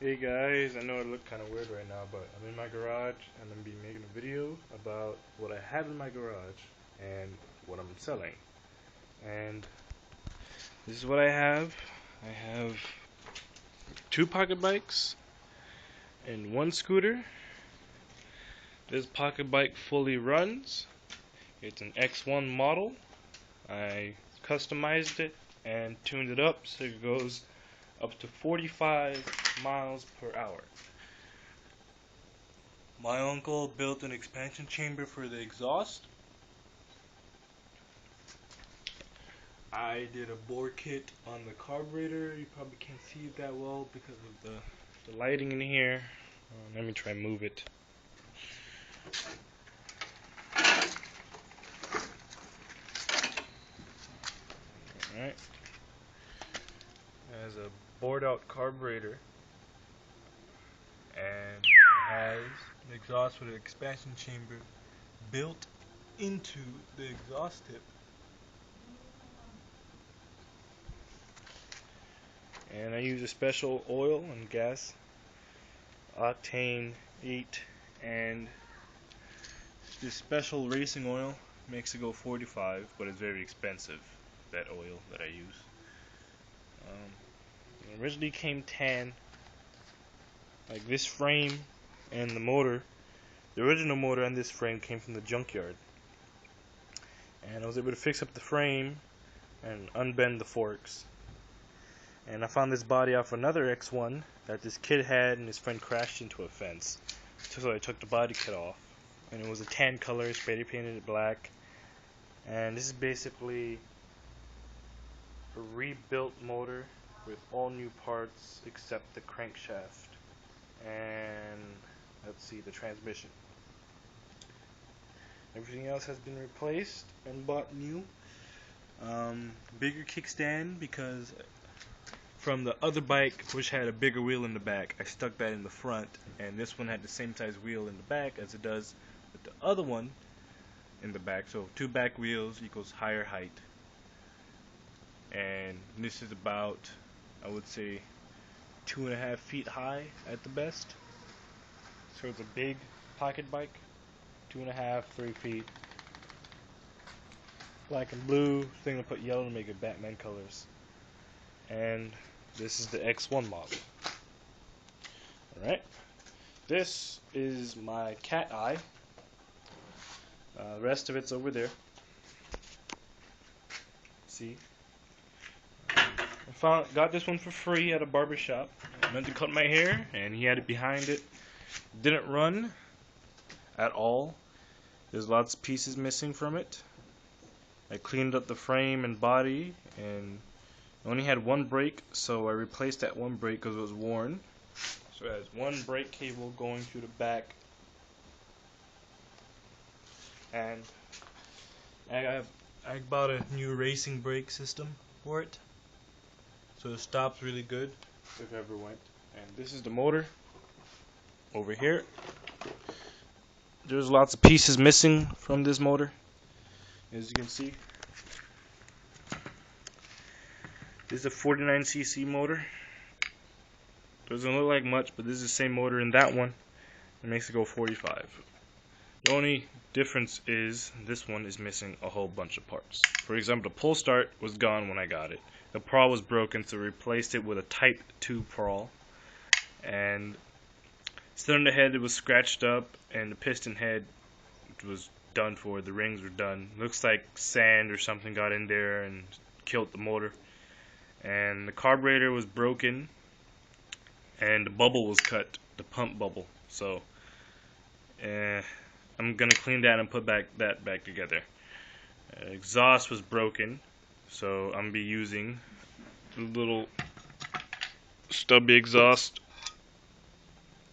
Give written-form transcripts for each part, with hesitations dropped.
Hey guys, I know it look kind of weird right now, but I'm in my garage and I'm be making a video about what I have in my garage and what I'm selling. And this is what I have. I have two pocket bikes and one scooter. This pocket bike fully runs. It's an X1 model. I customized it and tuned it up so it goes up to 45 miles per hour. My uncle built an expansion chamber for the exhaust. I did a bore kit on the carburetor. You probably can't see it that well because of the lighting in here. Let me try and move it. Alright. It has a bored out carburetor and it has an exhaust with an expansion chamber built into the exhaust tip. And I use a special oil and gas, octane 8, and this special racing oil makes it go 45, but it's very expensive, that oil that I use. It originally came tan, like this frame and the motor. The original motor and this frame came from the junkyard, and I was able to fix up the frame and unbend the forks. And I found this body off another X1 that this kid had, and his friend crashed into a fence. So I took the body kit off, and it was a tan color, spray painted it black. And this is basically a rebuilt motor with all new parts except the crankshaft and, let's see, the transmission. Everything else has been replaced and bought new. Bigger kickstand because from the other bike, which had a bigger wheel in the back, I stuck that in the front, and this one had the same size wheel in the back as it does with the other one in the back. So 2 back wheels equals higher height. And this is about, I would say, 2.5 feet high at the best. So it's a big pocket bike, 2.5, 3 feet. Black and blue. Thing to put yellow to make it Batman colors. And this is the X1 model. Alright. This is my cat eye. The rest of it's over there. See? Got this one for free at a barber shop. I meant to cut my hair, and he had it behind it. Didn't run at all. There's lots of pieces missing from it. I cleaned up the frame and body, and I only had one brake, so I replaced that one brake because it was worn. So it has one brake cable going through the back, and I bought a new racing brake system for it, so it stops really good if it ever went. And this is the motor over here. There's lots of pieces missing from this motor, as you can see. This is a 49cc motor. Doesn't look like much, but this is the same motor in that one. It makes it go 45. The only difference is this one is missing a whole bunch of parts. For example, the pull start was gone when I got it. The prow was broken, so I replaced it with a Type 2 prow. And cylinder head, it was scratched up, and the piston head was done for. The rings were done. Looks like sand or something got in there and killed the motor. And the carburetor was broken, and the bubble was cut, the pump bubble. So I'm gonna clean that and put that back together. Exhaust was broken, so I'm gonna be using a little stubby exhaust.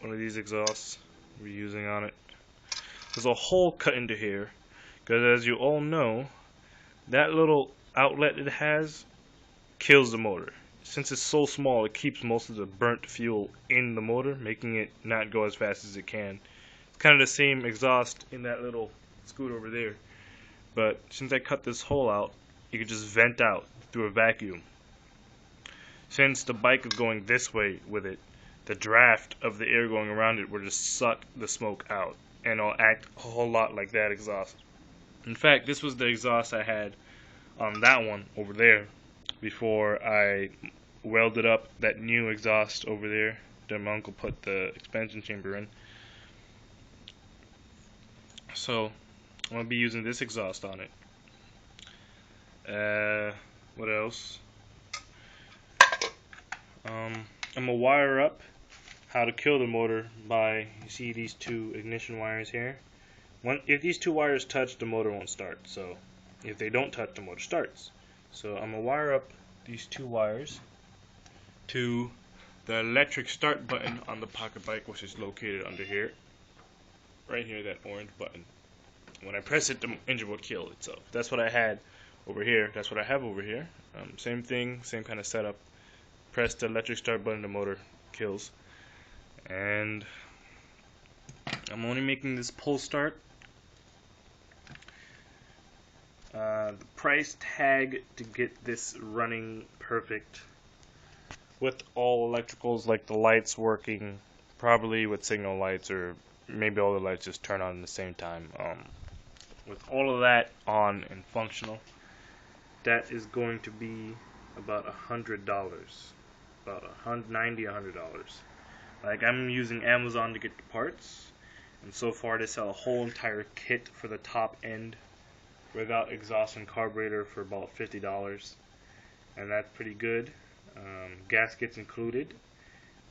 One of these exhausts we're using on it. There's a hole cut into here because, as you all know, that little outlet it has kills the motor. Since it's so small, it keeps most of the burnt fuel in the motor, making it not go as fast as it can. It's kind of the same exhaust in that little scooter over there, but since I cut this hole out, you can just vent out through a vacuum. Since the bike is going this way with it, the draft of the air going around it will just suck the smoke out, and it'll act a whole lot like that exhaust. In fact, this was the exhaust I had on that one over there before I welded up that new exhaust over there that my uncle put the expansion chamber in. So I'm going to be using this exhaust on it. What else? I'm going to wire up how to kill the motor by, you see these two ignition wires here? If these two wires touch, the motor won't start. So if they don't touch, the motor starts. So I'm going to wire up these two wires to the electric start button on the pocket bike, which is located under here. Right here, that orange button. When I press it, the engine will kill itself. That's what I had over here. That's what I have over here. Same thing, same kind of setup. Press the electric start button, the motor kills. And I'm only making this pull start. The price tag to get this running perfect with all electricals, like the lights working, probably with signal lights, or maybe all the lights just turn on at the same time. With all of that on and functional, that is going to be about $100, about $90, $100. Like, I'm using Amazon to get the parts, and so far they sell a whole entire kit for the top end without exhaust and carburetor for about $50, and that's pretty good. Gaskets included,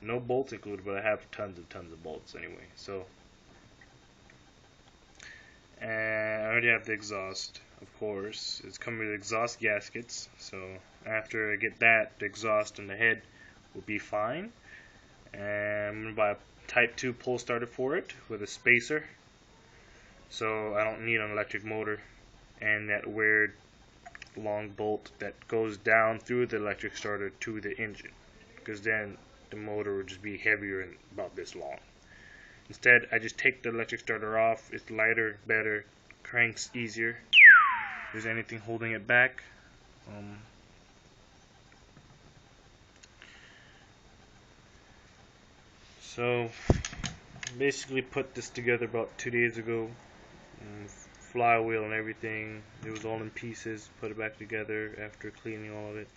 no bolts included, but I have tons of bolts anyway. So, and I already have the exhaust, of course. It's coming with exhaust gaskets, so after I get that, the exhaust and the head will be fine. And I'm going to buy a Type 2 pull starter for it with a spacer, so I don't need an electric motor and that weird long bolt that goes down through the electric starter to the engine, because then the motor would just be heavier and about this long. Instead, I just take the electric starter off. It's lighter, better, cranks easier. If there's anything holding it back. So basically put this together about 2 days ago. Flywheel and everything, it was all in pieces. Put it back together after cleaning all of it.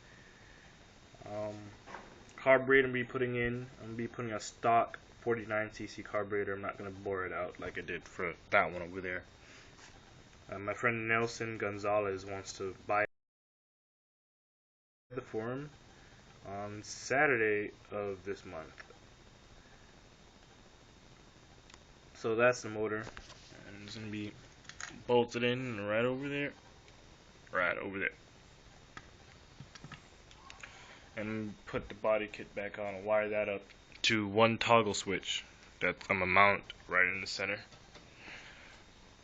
Carburetor I'm going to be putting a stock 49cc carburetor. I'm not going to bore it out like I did for that one over there. My friend Nelson Gonzalez wants to buy the forum on Saturday of this month. So that's the motor, and it's going to be bolted in right over there, and put the body kit back on and wire that up to one toggle switch that I'm gonna mount right in the center,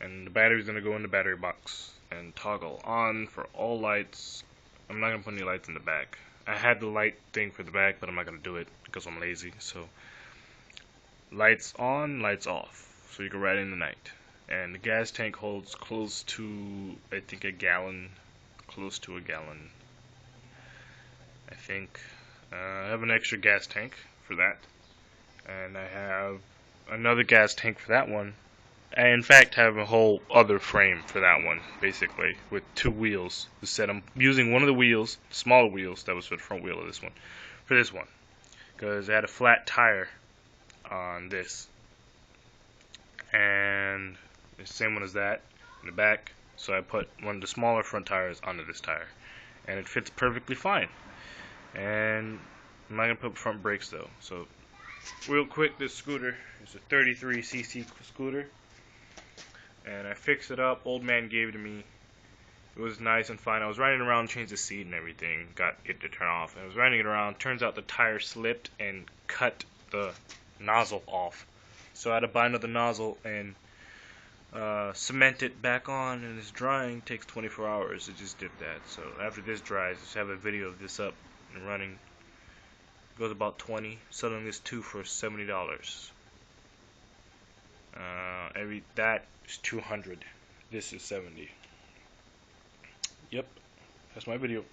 and the battery's gonna go in the battery box and toggle on for all lights. I'm not gonna put any lights in the back. I had the light thing for the back, but I'm not gonna do it because I'm lazy. So lights on, lights off, so you can ride in the night. And the gas tank holds close to, I think, a gallon. Close to a gallon, I think. I have an extra gas tank for that. And I have another gas tank for that one. I, in fact, have a whole other frame for that one, basically, with two wheels. Instead, I'm using one of the wheels, smaller wheels, that was for the front wheel of this one, for this one. Because I had a flat tire on this. And the same one as that in the back, so I put one of the smaller front tires onto this tire, and it fits perfectly fine. And I'm not gonna put front brakes though. So real quick, this scooter is a 33cc scooter, and I fixed it up. Old man gave it to me. It was nice and fine. I was riding around, changed the seat and everything, got it to turn off, and I was riding it around. Turns out the tire slipped and cut the nozzle off, so I had to buy another nozzle and cement it back on, and it's drying. Takes 24 hours. It just did that. So after this dries, just have a video of this up and running. Goes about 20. Selling this two for $70. That is 200. This is 70. Yep, that's my video.